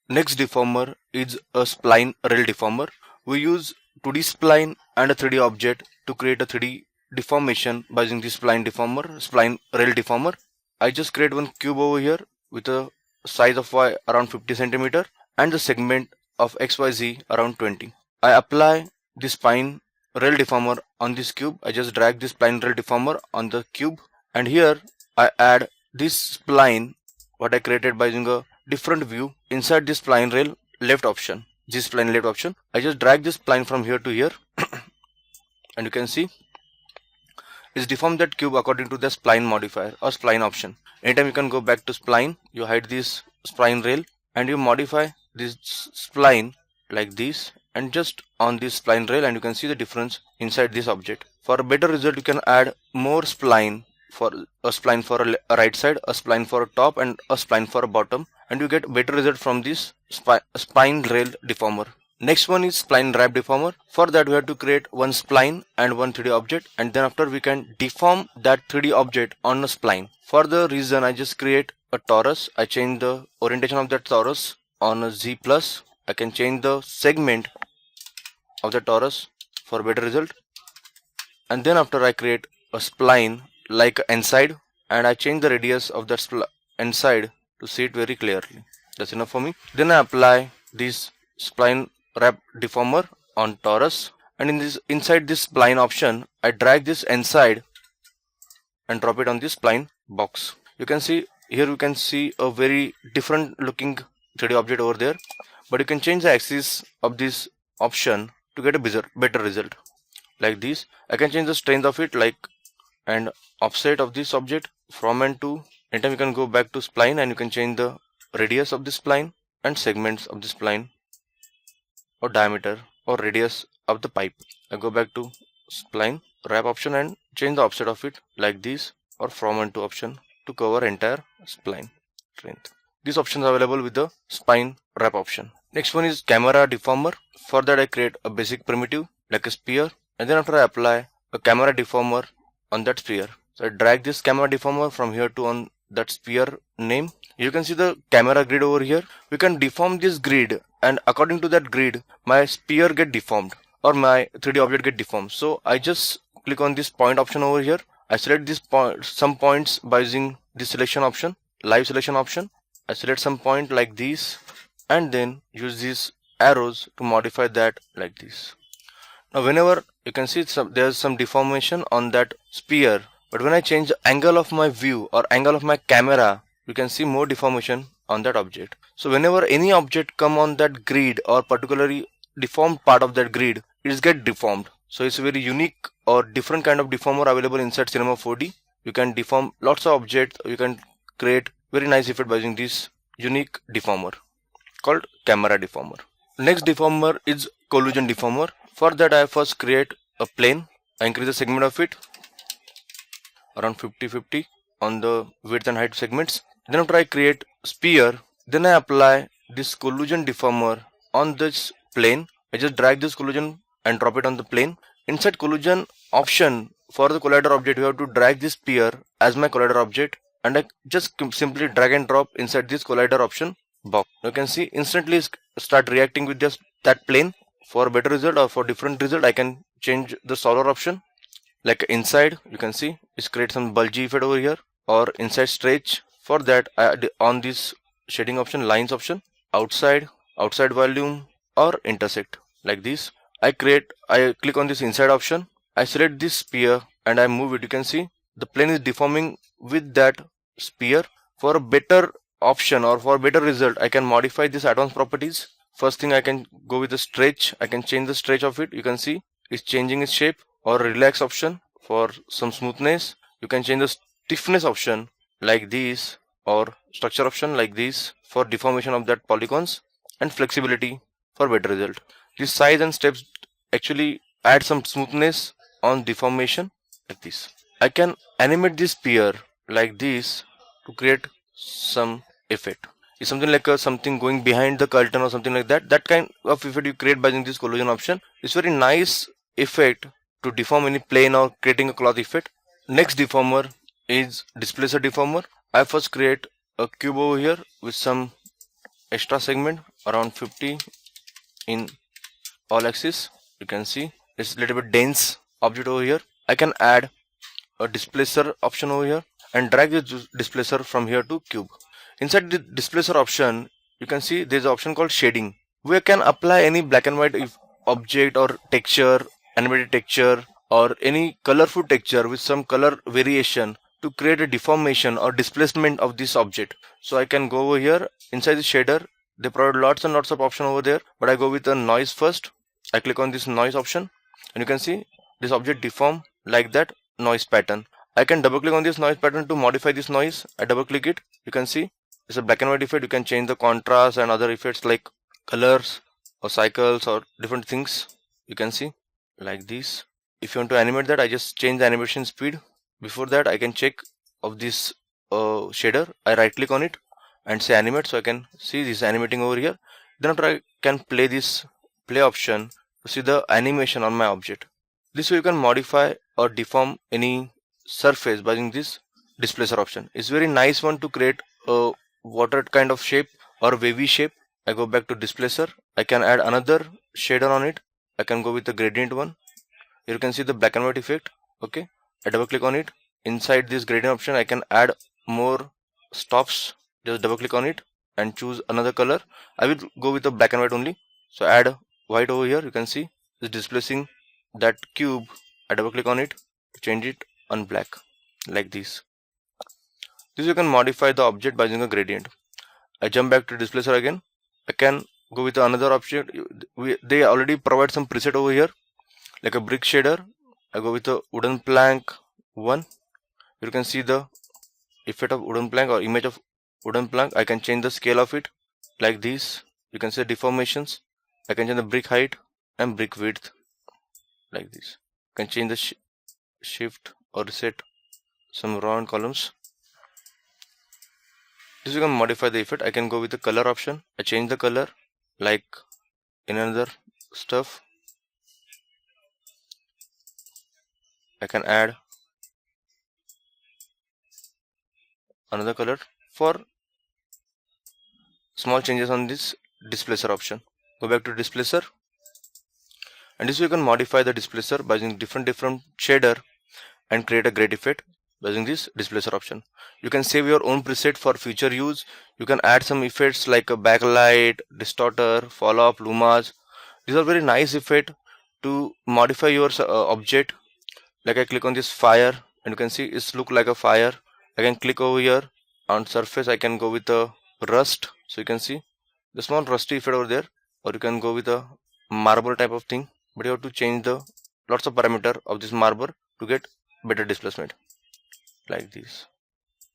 Next deformer is a spline rail deformer. We use 2D spline and a 3D object to create a 3D deformation by using this spline rail deformer. I just create one cube over here with a size of y around 50 centimeter and the segment of xyz around 20. I apply the spline rail deformer on this cube. I just drag this spline rail deformer on the cube, and here I add this spline what I created by using a different view inside this spline rail left option. This spline left option, I just drag this spline from here to here and you can see it's deformed that cube according to the spline modifier or spline option. Anytime you can go back to spline, you hide this spline rail and you modify this spline like this and just on this spline rail, and you can see the difference inside this object. For a better result, you can add more spline, for a spline for a right side, a spline for a top, and a spline for a bottom, and you get better result from this spine rail deformer. Next one is spline wrap deformer. For that we have to create one spline and one 3D object, and then after we can deform that 3D object on a spline. For the reason, I just create a torus. I change the orientation of that torus on a Z plus. I can change the segment of the torus for better result, and then after I create a spline like n side, and I change the radius of that n side to see it very clearly. That's enough for me. Then I apply this spline wrap deformer on torus, and inside this spline option I drag this n side and drop it on this spline box. You can see here, you can see a very different looking 3D object over there, but you can change the axis of this option to get a better result like this. I can change the strength of it and offset of this object from and to. Anytime you can go back to spline and you can change the radius of the spline and segments of the spline or diameter or radius of the pipe. I go back to spline wrap option and change the offset of it like this, or from and to option to cover entire spline strength. These options are available with the spine wrap option. Next one is camera deformer. For that I create a basic primitive like a sphere, and then after I apply a camera deformer on that sphere. So I drag this camera deformer from here to on that sphere name. You can see the camera grid over here. We can deform this grid, and according to that grid my sphere get deformed or my 3D object get deformed. So I just click on this point option over here. I select this some points by using this selection option, live selection option. I select some point like this and then use these arrows to modify that like this. Now whenever you can see there's some deformation on that sphere, but when I change the angle of my view or angle of my camera, you can see more deformation on that object. So whenever any object come on that grid or particularly deformed part of that grid, it is get deformed. So it's a very unique or different kind of deformer available inside Cinema 4D. You can deform lots of objects. You can create very nice effect by using this unique deformer called camera deformer. Next deformer is collision deformer. For that I first create a plane. I increase the segment of it around 50-50 on the width and height segments. Then after I create sphere, then I apply this collision deformer on this plane. I just drag this collision and drop it on the plane. Inside collision option, for the collider object, you have to drag this sphere as my collider object, and I just simply drag and drop inside this collider option box. You can see instantly start reacting with just that plane. For better result or for different result, I can change the solver option. Like inside, you can see it's create some bulgy effect over here, or inside stretch. For that I on this shading option, lines option, outside volume, or intersect like this. I click on this inside option. I select this sphere and I move it. You can see the plane is deforming with that sphere. For a better option or for better result, I can modify this advanced properties. First thing, I can go with the stretch. I can change the stretch of it. You can see it's changing its shape. Or relax option for some smoothness. You can change the stiffness option like this, or structure option like this for deformation of that polygons, and flexibility for better result. This size and steps actually add some smoothness on deformation like this. I can animate this sphere like this to create some effect. It's something like something going behind the curtain or something like that. That kind of effect you create by using this collision option. It's very nice effect to deform any plane or creating a cloth effect. Next deformer is displacer deformer. I first create a cube over here with some extra segment around 50 in all axis. You can see it's a little bit dense object over here. I can add a displacer option over here and drag the displacer from here to cube. Inside the displacer option, you can see there's an option called shading. We can apply any black and white object or texture, animated texture, or any colorful texture with some color variation to create a deformation or displacement of this object. So I can go over here inside the shader. They provide lots and lots of options over there, but I go with the noise first. I click on this noise option and you can see this object deform like that noise pattern. I can double click on this noise pattern to modify this noise. I double click it. You can see it's a black and white effect. You can change the contrast and other effects like colors or cycles or different things. You can see like this. If you want to animate that, I just change the animation speed. Before that, I can check of this shader. I right click on it and say animate, so I can see this animating over here. Then after I can play this play option to see the animation on my object. This way you can modify or deform any surface by using this displacer option. It's very nice one to create a water kind of shape or wavy shape. I go back to displacer. I can add another shader on it. I can go with the gradient one. Here you can see the black and white effect. Okay, I double click on it. Inside this gradient option, I can add more stops. Just double click on it and choose another color. I will go with the black and white only. So add white over here. You can see it's displacing that cube. I double click on it to change it on black like this. This you can modify the object by using a gradient. I jump back to displacer again. I can go with another object. They already provide some preset over here like a brick shader. I go with a wooden plank one. You can see the effect of wooden plank or image of wooden plank. I can change the scale of it like this. You can see deformations. I can change the brick height and brick width like this. I can change the shift or reset some round columns. This you can modify the effect. I can go with the color option. I change the color like in another stuff. I can add another color for small changes on this displacer option. Go back to displacer, and this way you can modify the displacer by using different shader and create a great effect by using this displacer option. You can save your own preset for future use. You can add some effects like a backlight, distorter, fall off, lumas. These are very nice effects to modify your object. Like I click on this fire and you can see it's look like a fire. I can click over here on surface. I can go with a rust, so you can see the small rusty effect over there, or you can go with a marble type of thing, but you have to change the lots of parameter of this marble to get better displacement like this.